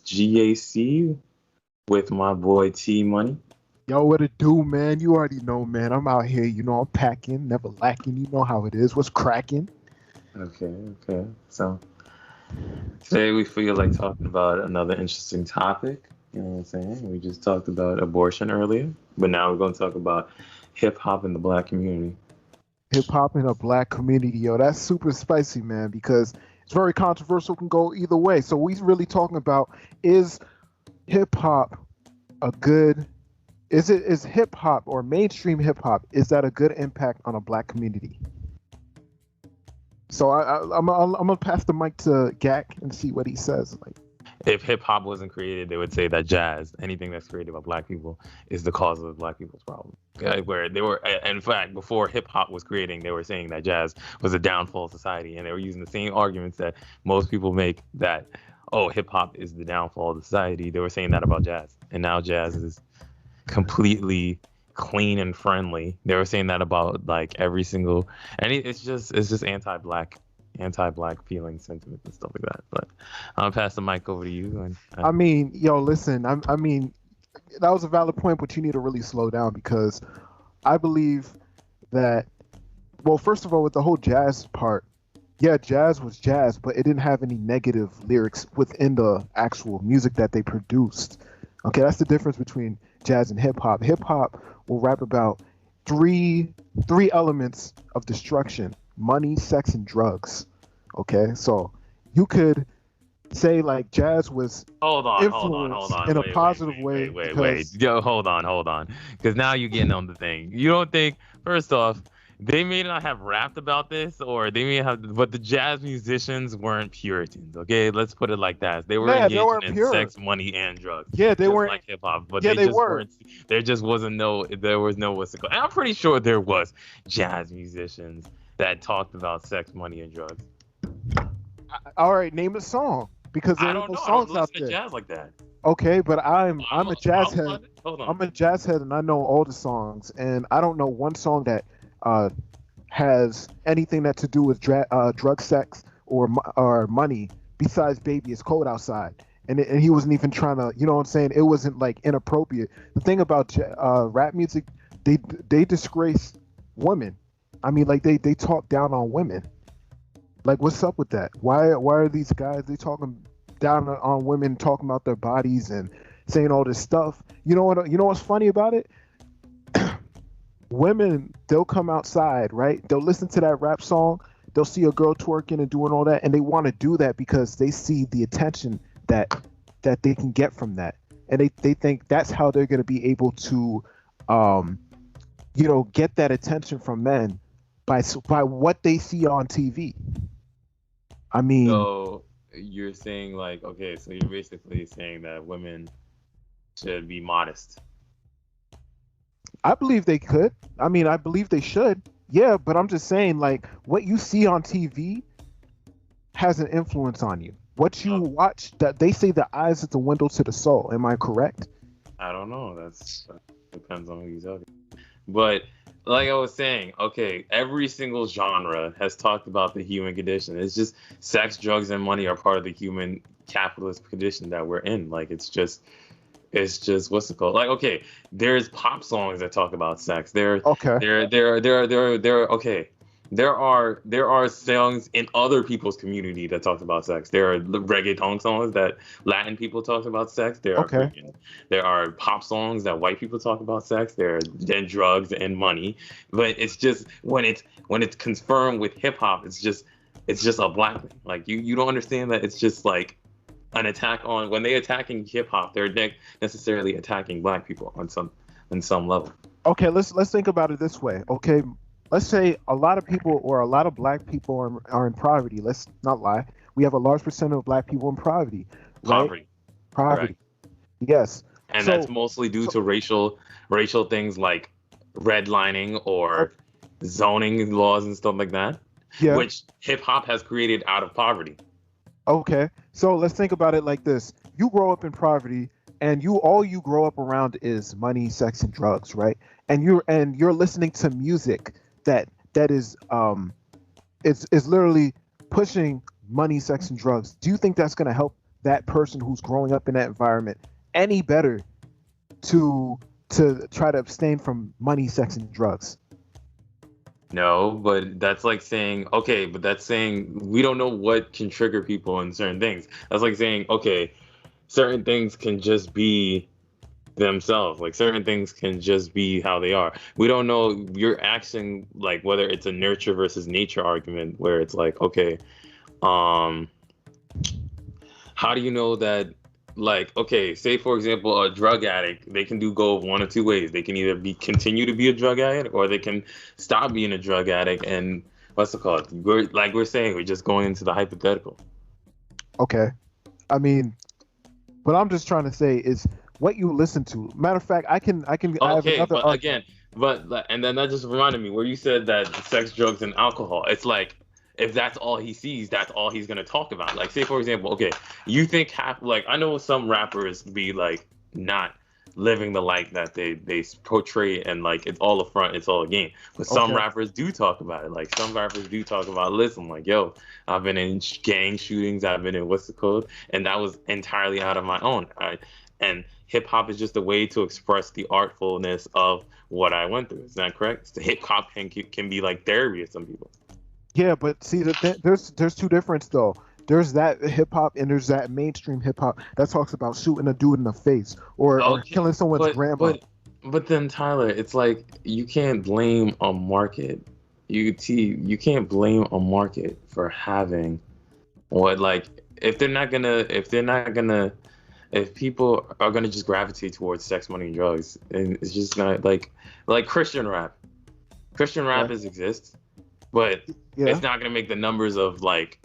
GAC with my boy T Money. Yo, what it do, man? You already know, man. I'm out here, I'm packing, never lacking. You know how it is. What's cracking? Okay, okay. So today we feel like talking about another interesting topic. You know what I'm saying? We just talked about abortion earlier, but now we're going to talk about hip hop in the black community. Hip hop in a black community, yo. That's super spicy, man, because it's very controversial, can go either way. So we really talking about, is hip hop a good is hip hop or mainstream hip hop, is that a good impact on a black community? So I'm gonna pass the mic to Gak and see what he says. Like, If hip hop wasn't created, they would say that jazz, anything that's created by black people, is the cause of black people's problem. Okay? Where they were, in fact, before hip hop was creating, they were saying that jazz was a downfall of society, and they were using the same arguments that most people make that, oh, hip hop is the downfall of society. They were saying that about jazz, and now jazz is completely clean and friendly. They were saying that about like every single, and it's just anti-black feeling sentiments and stuff like that. But I'll pass the mic over to you. And I mean, yo, listen, I mean, that was a valid point, but you need to really slow down, because I believe that, well, first of all, with the whole jazz part, yeah, jazz was jazz, but it didn't have any negative lyrics within the actual music that they produced. Okay, that's the difference between jazz and hip hop. Hip hop will rap about three elements of destruction: money, sex, and drugs. Okay, so you could say like jazz was hold on, influenced in a positive way. Wait. Yo, hold on. Because now you're getting on the thing. You don't think, first off, they may not have rapped about this, or they may have, but the jazz musicians weren't Puritans. Okay, let's put it like that. They were engaging in pure. sex, money, and drugs. Yeah, they weren't like hip hop, but yeah, they just were. weren't. There just wasn't no. There was no what's it called. And I'm pretty sure there was jazz musicians that talked about sex, money, and drugs. All right, name a song, because there I are don't no know. I songs don't out listen to there. jazz like that. Okay, but I'm a jazz head. Hold on. I'm a jazz head, and I know all the songs, and I don't know one song that has anything that to do with drug, sex, or money besides "Baby It's Cold Outside." And he wasn't even trying to, you know what I'm saying? It wasn't like inappropriate. The thing about rap music, they disgrace women. I mean, like they talk down on women. Like, what's up with that? Why are these guys, they talking down on women, talking about their bodies and saying all this stuff? You know what's funny about it? Women, they'll come outside, right? They'll listen to that rap song. They'll see a girl twerking and doing all that, and they want to do that because they see the attention that they can get from that, and they think that's how they're going to be able to, get that attention from men by what they see on TV. I mean, so you're saying like, okay, so you're basically saying that women should be modest. I believe they could. I mean, I believe they should. Yeah, but I'm just saying, like, what you see on TV has an influence on you. What you watch, that they say the eyes is the window to the soul. Am I correct? I don't know. That depends on who you're talking. But like I was saying, okay, every single genre has talked about the human condition. It's just sex, drugs, and money are part of the human capitalist condition that we're in. Like it's just what's it called? Like, okay, there's pop songs that talk about sex. There are songs in other people's community that talk about sex. There are reggaeton songs that Latin people talk about sex. There are pop songs that white people talk about sex. There are then drugs and money. But it's just when it's confirmed with hip hop, it's just a black thing. Like you don't understand that it's just like an attack on, when they attacking hip hop, they're necessarily attacking black people on some level. Okay, let's think about it this way. Okay, let's say a lot of people, or a lot of black people are in poverty. Let's not lie. We have a large percent of black people in poverty. Right? Poverty. Yes. And that's mostly due to racial things like redlining or zoning laws and stuff like that. Yeah. Which hip hop has created out of poverty. Okay, so let's think about it like this. You grow up in poverty, and all you grow up around is money, sex, and drugs, right? And you're listening to music that is it's literally pushing money, sex, and drugs. Do you think that's going to help that person who's growing up in that environment any better to try to abstain from money, sex, and drugs. No, but that's like saying, okay, but that's saying we don't know what can trigger people in certain things. That's like saying, okay, certain things can just be themselves. Like certain things can just be how they are. We don't know. You're asking like whether it's a nurture versus nature argument where it's like, okay, um, how do you know that? Like, okay, say for example, a drug addict, they can go one of two ways. They can either continue to be a drug addict, or they can stop being a drug addict. And what's it called? We're saying, we're just going into the hypothetical. Okay, I mean, what I'm just trying to say is what you listen to. Matter of fact, I have Okay, another but argument. again, and then that just reminded me where you said that sex, drugs, and alcohol. It's like if that's all he sees, that's all he's gonna talk about. Like, say for example, okay, you think like I know some rappers be like not living the life that they portray, and like it's all a front, it's all a game. But some Okay, rappers do talk about it. Like some rappers do talk about, listen, like yo, I've been in gang shootings, I've been in what's it called, and that was entirely out of my own. And hip hop is just a way to express the artfulness of what I went through. Is that correct? The hip hop can be like therapy to some people. yeah, but see, there's two difference though. There's that hip hop and there's that mainstream hip hop that talks about shooting a dude in the face or Okay, killing someone's but grandma. but but then Tyler, it's like you can't blame a market. You can't blame a market for having what like if people are gonna just gravitate towards sex, money, and drugs, and it's just not like Christian rap. Christian Okay, rap exists, but yeah, it's not gonna make the numbers of like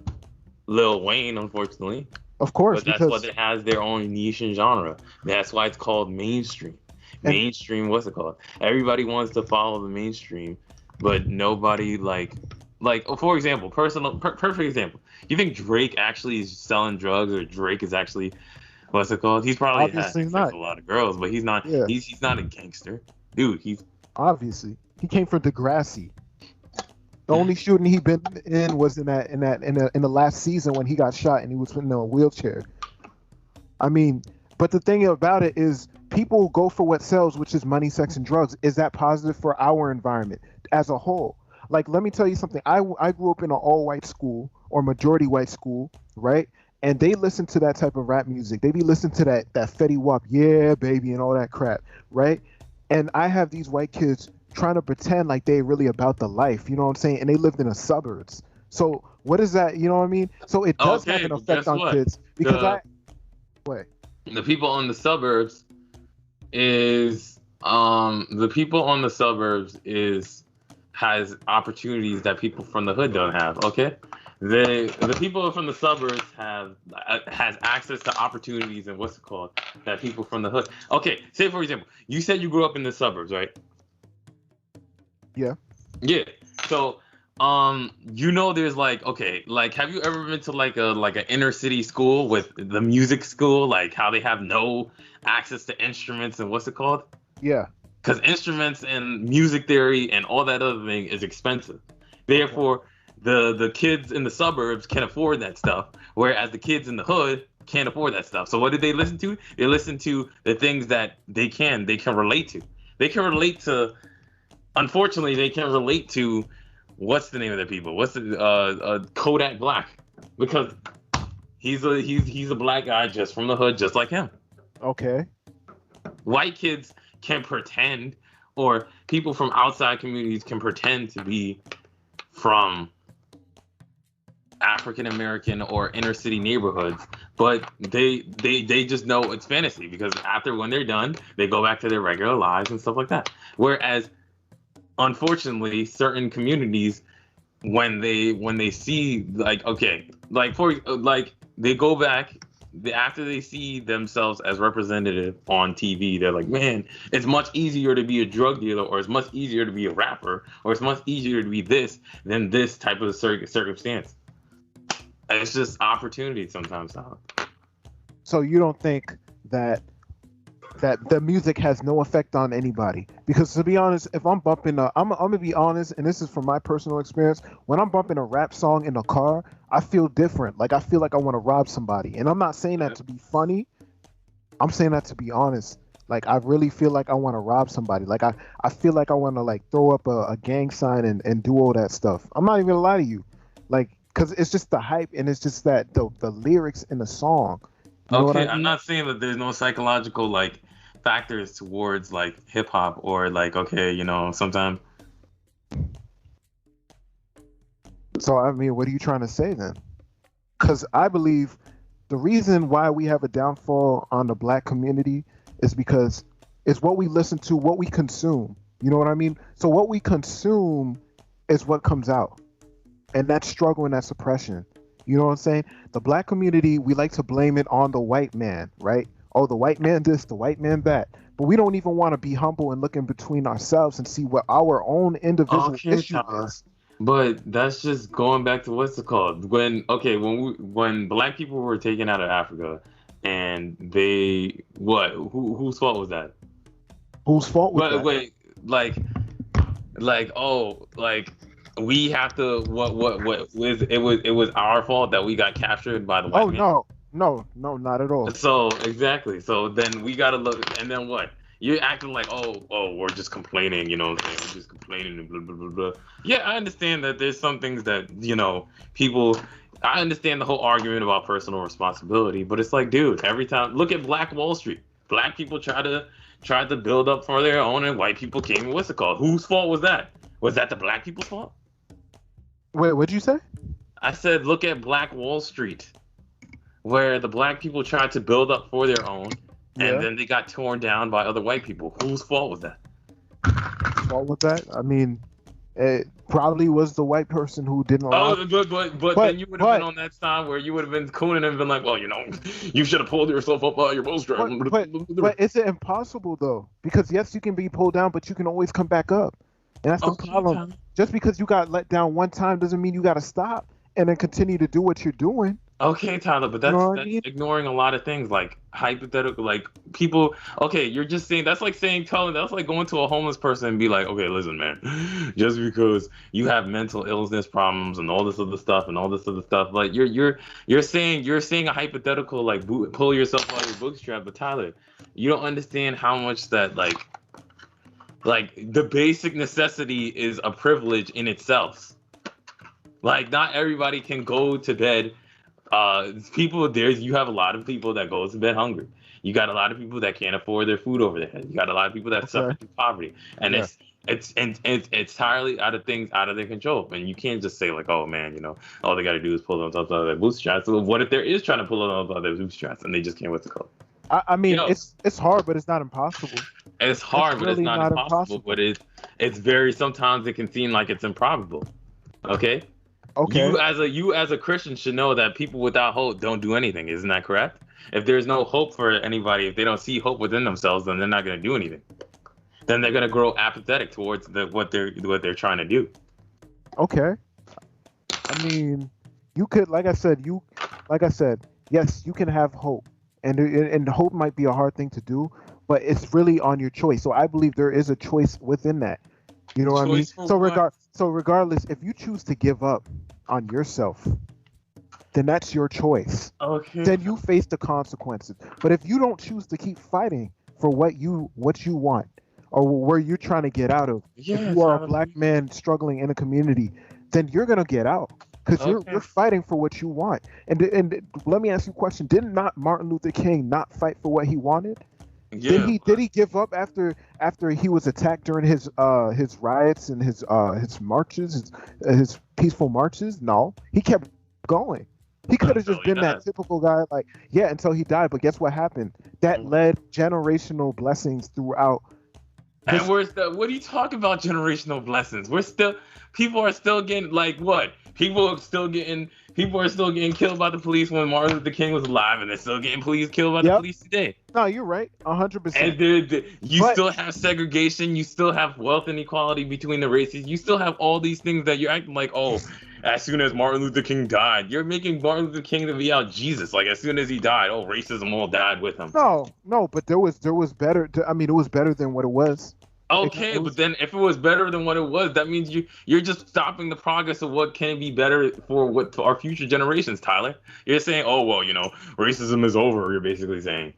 Lil Wayne, unfortunately. of course, But that's what because it has their own niche and genre. That's why it's called mainstream. and Mainstream, what's it called? Everybody wants to follow the mainstream, but nobody like for example, perfect example. You think Drake actually is selling drugs, or Drake is actually what's it called? He's probably had obviously sex with not. a lot of girls, but he's not. Yeah, He's not a gangster, dude. He's obviously he came from Degrassi. The only shooting he been in was in the last season when he got shot and he was in a wheelchair. I mean, but the thing about it is people go for what sells, which is money, sex, and drugs. Is that positive for our environment as a whole? Like, let me tell you something. I grew up in an all white school or majority white school, right? And they listen to that type of rap music. They be listening to that Fetty Wap, yeah, baby, and all that crap, right? And I have these white kids trying to pretend like they really about the life, you know what I'm saying? And they lived in the suburbs. So what is that? You know what I mean? So it does have okay, an but effect guess on what? kids because The wait, the people in the suburbs is the people on the suburbs is has opportunities that people from the hood don't have. Okay, the people from the suburbs has access to opportunities and what's it called that people from the hood. Okay, say for example, you said you grew up in the suburbs, right? yeah. Yeah. So there's like, okay, like have you ever been to like an inner city school with the music school, like how they have no access to instruments and what's it called? Yeah. Because instruments and music theory and all that other thing is expensive. Okay. Therefore, the kids in the suburbs can afford that stuff, whereas the kids in the hood can't afford that stuff. So what did they listen to? They listen to the things that they can relate to. They can relate to. Unfortunately, they can relate to what's the name of the people? What's the Kodak Black? Because he's a black guy just from the hood, just like him. Okay. White kids can pretend, or people from outside communities can pretend to be from African American or inner city neighborhoods, but they just know it's fantasy because after when they're done, they go back to their regular lives and stuff like that. Whereas unfortunately, certain communities when they see like okay, like for like they go back after they see themselves as representative on TV, they're like, man, it's much easier to be a drug dealer, or it's much easier to be a rapper, or it's much easier to be this than this type of circumstance. It's just opportunity sometimes, Tyler. So you don't think that that the music has no effect on anybody. Because to be honest, if I'm bumping I'm gonna be honest, and this is from my personal experience, when I'm bumping a rap song in a car, I feel different. Like I feel like I want to rob somebody. And I'm not saying that to be funny. I'm saying that to be honest. Like I really feel like I want to rob somebody. Like I feel like I want to like throw up a gang sign and do all that stuff. I'm not even gonna lie to you. Like because it's just the hype and it's just that the lyrics in the song. You know what Okay, I I'm mean? not saying that there's no psychological like factors towards like hip hop or like okay, sometimes. So I mean, what are you trying to say then? Because I believe the reason why we have a downfall on the black community is because it's what we listen to, what we consume. You know what I mean? So what we consume is what comes out, and that struggle and that suppression. You know what I'm saying? The black community, we like to blame it on the white man, right? Oh, the white man this, the white man that. But we don't even want to be humble and look in between ourselves and see what our own individual Okay, issue Tyler. is. But that's just going back to what's it called? When black people were taken out of Africa and they whose fault was that? Whose fault was But that? wait, like we have to what was it was our fault that we got captured by the Oh white man. no, no, no, not at all. So exactly. So then we gotta look, and then what? You're acting like, we're just complaining, you know what I'm saying? We're just complaining and blah blah blah blah. Yeah, I understand that there's some things that people. I understand the whole argument about personal responsibility, but it's like, dude, every time look at Black Wall Street. Black people tried to build up for their own, and white people came. What's it called? Whose fault was that? Was that the black people's fault? Wait, what'd you say? I said, look at Black Wall Street, where the black people tried to build up for their own, and Yeah. then they got torn down by other white people. Whose fault was that? Fault with that? I mean, it probably was the white person who didn't allow. Oh, but then you would have been on that side where you would have been cooning and been like, well, you should have pulled yourself up out your bootstrap. But is it impossible though? Because yes, you can be pulled down, but you can always come back up, and that's the Okay, problem. Tyler. Just because you got let down one time doesn't mean you got to stop and then continue to do what you're doing. Okay, Tyler, but You know what I that's mean? ignoring a lot of things, like hypothetical, like people. Okay, you're just saying that's like that's like going to a homeless person and be like, okay, listen, man, just because you have mental illness problems and all this other stuff and all this other stuff, like you're saying a hypothetical like pull yourself out of your bootstrap, but Tyler, you don't understand how much that like the basic necessity is a privilege in itself. Like not everybody can go to bed. You have a lot of people that go to bed hungry. You got a lot of people that can't afford their food over their head. You got a lot of people that suffer through poverty, and Yeah. it's entirely out of their control. And you can't just say like, oh man, all they got to do is pull themselves out of their bootstraps. So what if there is trying to pull them out of their bootstraps and they just can't what's it called? I mean, You know, it's hard, but it's not impossible. It's hard, but it's really not not impossible. But it's very sometimes it can seem like it's improbable. Okay. Okay. You as a Christian should know that people without hope don't do anything. Isn't that correct? If there's no hope for anybody, if they don't see hope within themselves, then they're not going to do anything. Then they're going to grow apathetic towards what they're trying to do. Okay. I mean, you could, like I said, yes, you can have hope, and hope might be a hard thing to do, but it's really on your choice. So I believe there is a choice within that. You know what I mean? Choice for what? So regardless, if you choose to give up on yourself, then that's your choice. Okay. Then you face the consequences. But if you don't choose to keep fighting for what you want or where you're trying to get out of, if you are a black man struggling in a community, then you're gonna get out because you're fighting for what you want. And let me ask you a question: didn't not Martin Luther King not fight for what he wanted? Yeah. Did he give up after he was attacked during his riots and his marches, his peaceful marches? No, he kept going. He could have just been that typical guy, like, yeah, until he died. But guess what happened? That led generational blessings throughout. And what are you talking about generational blessings? People are still getting, like, what? People are still getting killed by the police when Martin Luther King was alive, and they're still getting killed by the police today. No, you're right, 100%. And still have segregation, you still have wealth inequality between the races, you still have all these things that you're acting like, oh, as soon as Martin Luther King died, you're making Martin Luther King to be out Jesus. Like as soon as he died, oh, racism all died with him. No, but there was better. I mean, it was better than what it was. Okay, but then if it was better than what it was, that means you're just stopping the progress of what can be better for what our future generations, Tyler. You're saying, oh well, racism is over. You're basically saying.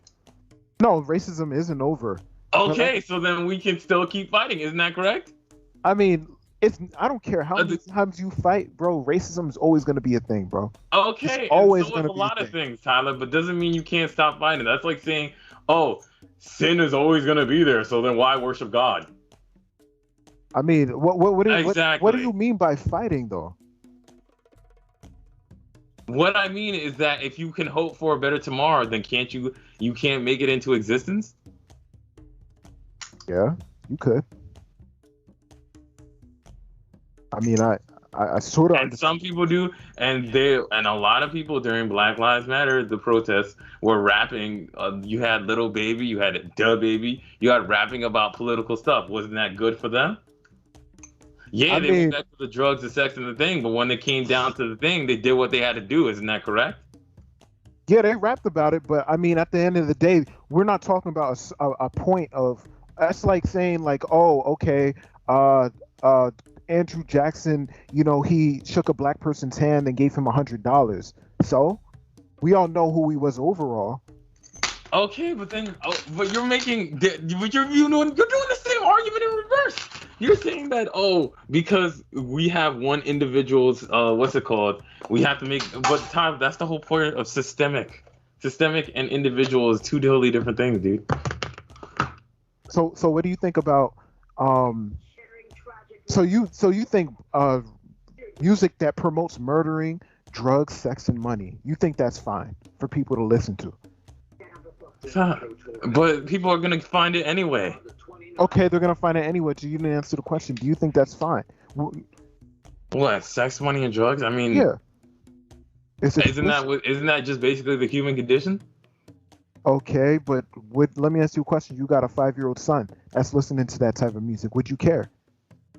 No, racism isn't over. Okay, so then we can still keep fighting. Isn't that correct? I mean, I don't care how many times you fight, bro. Racism is always going to be a thing, bro. Okay, it's always so going to is be a lot of things, Tyler, but doesn't mean you can't stop fighting. That's like saying, oh, sin is always going to be there, so then why worship God? I mean, what do you mean by fighting, though? What I mean is that if you can hope for a better tomorrow, then you can't make it into existence? Yeah, you could. I mean, I sort of. And some people do, and a lot of people during Black Lives Matter, the protests, were rapping. You had Lil Baby, you had DaBaby, you had rapping about political stuff. Wasn't that good for them? Yeah, they went back to the drugs, the sex, and the thing, but when it came down to the thing, they did what they had to do. Isn't that correct? Yeah, they rapped about it, but I mean, at the end of the day, we're not talking about a point of. That's like saying, like, oh, okay, Andrew Jackson, he shook a black person's hand and gave him $100. So, we all know who he was overall. Okay, but then, but you're doing the same argument in reverse. You're saying that, because we have one individual's, we have to make, but Tom, that's the whole point of systemic and individual is two totally different things, dude. So what do you think about, so you think music that promotes murdering, drugs, sex, and money, you think that's fine for people to listen to? But people are going to find it anyway. Okay, they're going to find it anyway. So you didn't answer the question. Do you think that's fine? What? Sex, money, and drugs? I mean, yeah. Isn't that just basically the human condition? Okay, but let me ask you a question. You got a 5-year-old son that's listening to that type of music. Would you care?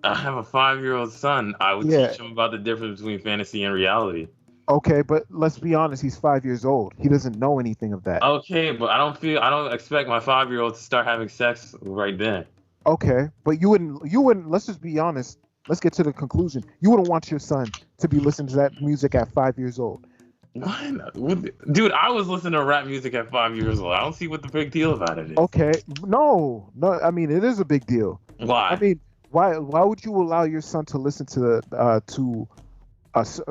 I have a 5-year-old son. I would teach him about the difference between fantasy and reality. Okay, but let's be honest. He's 5 years old. He doesn't know anything of that. Okay, but I don't expect my 5-year-old to start having sex right then. Okay, but you wouldn't. Let's just be honest. Let's get to the conclusion. You wouldn't want your son to be listening to that music at 5 years old. What? Dude, I was listening to rap music at 5 years old. I don't see what the big deal about it is. Okay, no. I mean, it is a big deal. Why? I mean, why would you allow your son to listen to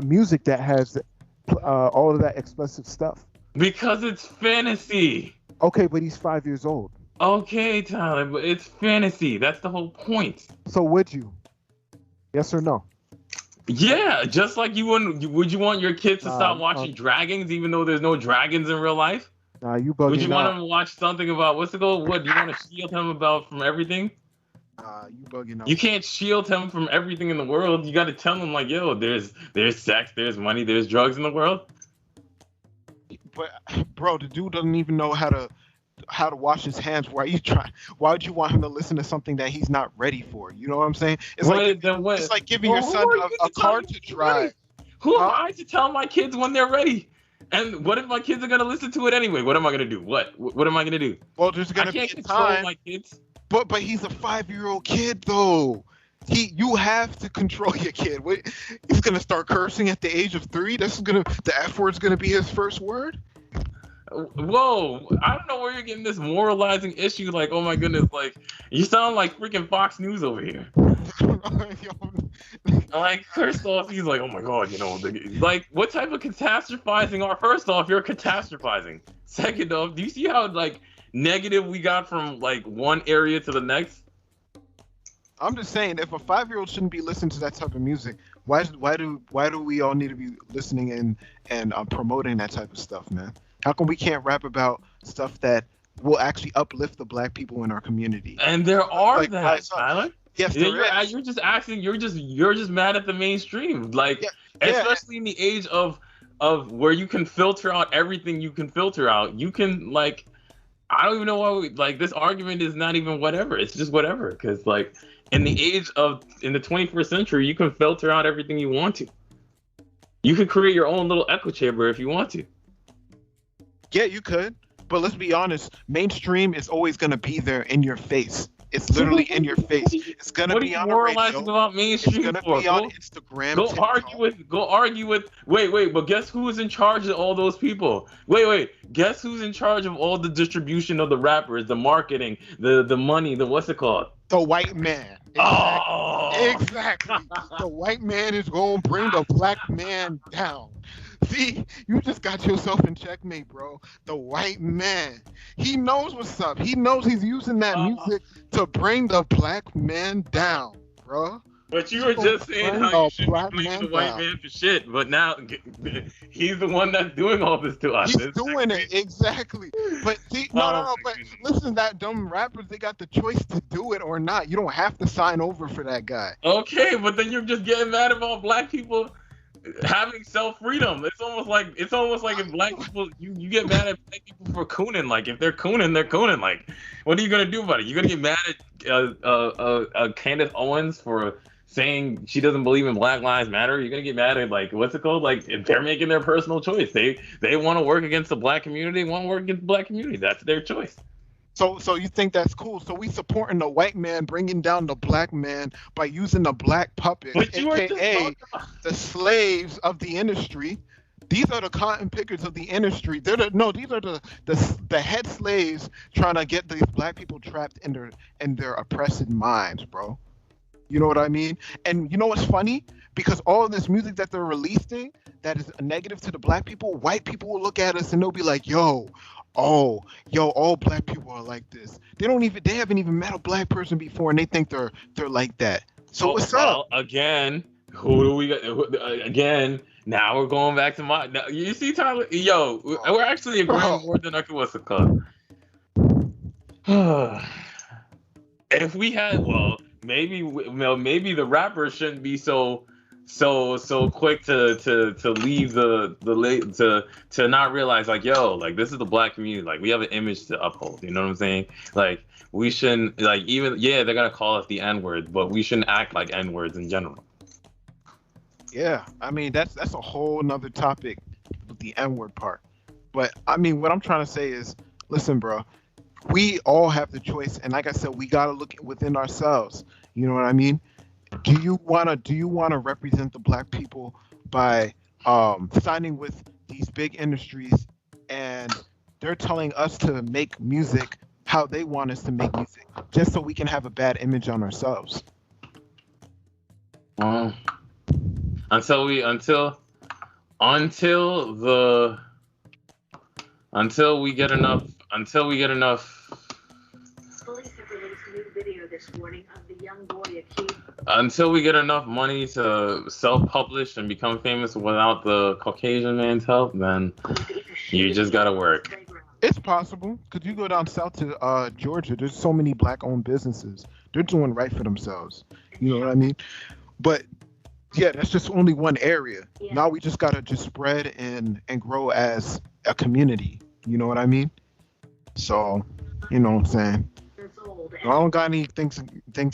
music that has all of that expressive stuff? Because it's fantasy. Okay, but he's 5 years old. Okay, Tyler, but it's fantasy. That's the whole point. So would you? Yes or no? Yeah, just like you wouldn't. Would you want your kids to stop watching dragons, even though there's no dragons in real life? Nah, you bugging. Would you want them to watch something about what's it called? What do you want to shield him from everything? You bugging out. You can't shield him from everything in the world. You got to tell him like, yo, there's sex, there's money, there's drugs in the world. But bro, the dude doesn't even know how to wash his hands. Why would you want him to listen to something that he's not ready for? You know what I'm saying? It's like giving your son a car to drive. Who am I to tell my kids when they're ready? And what if my kids are gonna listen to it anyway? What am I gonna do? What am I gonna do? Well, there's gonna be a time. I can't control my kids. But he's a 5-year-old kid though. You have to control your kid. He's gonna start cursing at the age of 3. The F word's gonna be his first word. Whoa, I don't know where you're getting this moralizing issue. Like, oh my goodness, like you sound like freaking Fox News over here. Like, first off, he's like, oh my god, like, what type of catastrophizing are? First off, you're catastrophizing. Second off, do you see how like negative we got from like one area to the next? I'm just saying, if a 5-year-old shouldn't be listening to that type of music, why do we all need to be listening and promoting that type of stuff, man? How come we can't rap about stuff that will actually uplift the black people in our community? And there are that, Tyler. Yes, you're just acting. You're just mad at the mainstream, like especially in the age of where you can filter out everything you can filter out. You can like, I don't even know why this argument is not even whatever. It's just whatever because like in the 21st century, you can filter out everything you want to. You could create your own little echo chamber if you want to. Yeah, you could. But let's be honest, mainstream is always gonna be there in your face. It's literally in your face. It's gonna What are be you on the moralizing radio. about It's mainstream gonna for? be on Instagram. Go TikTok. argue with. Wait. But guess who is in charge of all those people? Wait. Guess who's in charge of all the distribution of the rappers, the marketing, the money, the what's it called? The white man. Exactly. Oh, Exactly. The white man is gonna bring the black man down. See, you just got yourself in checkmate, bro. The white man. He knows what's up. He knows he's using that music to bring the black man down, bro. But you were just saying how you should blame the white man for shit, but now he's the one that's doing all this to us. He's doing it, exactly. But see, no. But listen, that dumb rappers, they got the choice to do it or not. You don't have to sign over for that guy. Okay, but then you're just getting mad about black people having self-freedom. It's almost like if black people, you get mad at black people for cooning. Like if they're cooning, they're cooning. Like, what are you gonna do about it? You're gonna get mad at Candace Owens for saying she doesn't believe in Black Lives Matter? You're gonna get mad at, like, what's it called? Like, if they're making their personal choice, they want to work against the black community, want to work against the black community. That's their choice. So you think that's cool? So we supporting the white man bringing down the black man by using the black puppets, aka the slaves of the industry. These are the cotton pickers of the industry. These are the head slaves trying to get these black people trapped in their oppressed minds, bro. You know what I mean? And you know what's funny? Because all of this music that they're releasing that is negative to the black people, white people will look at us and they'll be like, all black people are like this. They haven't even met a black person before and they think they're like that. So what's up? Again, who do we got? Again, now we're going back to you see, Tyler? Yo, we're actually agreeing more than what's it called? If we had, maybe the rappers shouldn't be so quick to leave to not realize, like, yo, like, this is the black community, like, we have an image to uphold, you know what I'm saying? Like, we shouldn't, like, even, they're gonna call us the N-word, but we shouldn't act like N-words in general. Yeah, I mean, that's a whole nother topic with the N-word part. But I mean, what I'm trying to say is, listen, bro, we all have the choice, and like I said, we gotta look within ourselves. You know what I mean? Do you wanna represent the black people by signing with these big industries, and they're telling us to make music how they want us to make music, just so we can have a bad image on ourselves? Until we get enough. Police have released a new video this morning of the young boy accused. Until we get enough money to self-publish and become famous without the Caucasian man's help, then you just gotta work. It's possible. Could you go down south to Georgia? There's so many black-owned businesses. They're doing right for themselves. You know what I mean? But yeah, that's just only one area. Yeah. Now we just gotta just spread and grow as a community. You know what I mean? So, you know what I'm saying? I don't got any things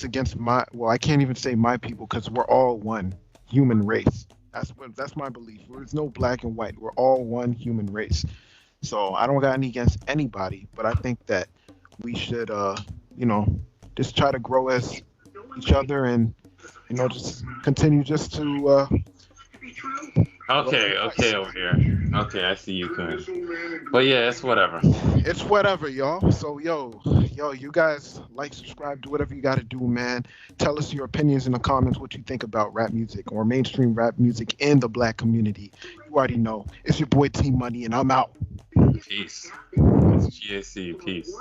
against I can't even say my people, because we're all one human race. That's my belief. There's no black and white. We're all one human race. So I don't got any against anybody, but I think that we should, just try to grow as each other and, just continue just to. Okay, over here. Okay, I see you, Kun. But yeah, it's whatever. It's whatever, y'all. So, yo, you guys like, subscribe, do whatever you got to do, man. Tell us your opinions in the comments, what you think about rap music or mainstream rap music in the black community. You already know. It's your boy T Money, and I'm out. Peace. It's GSC. Peace.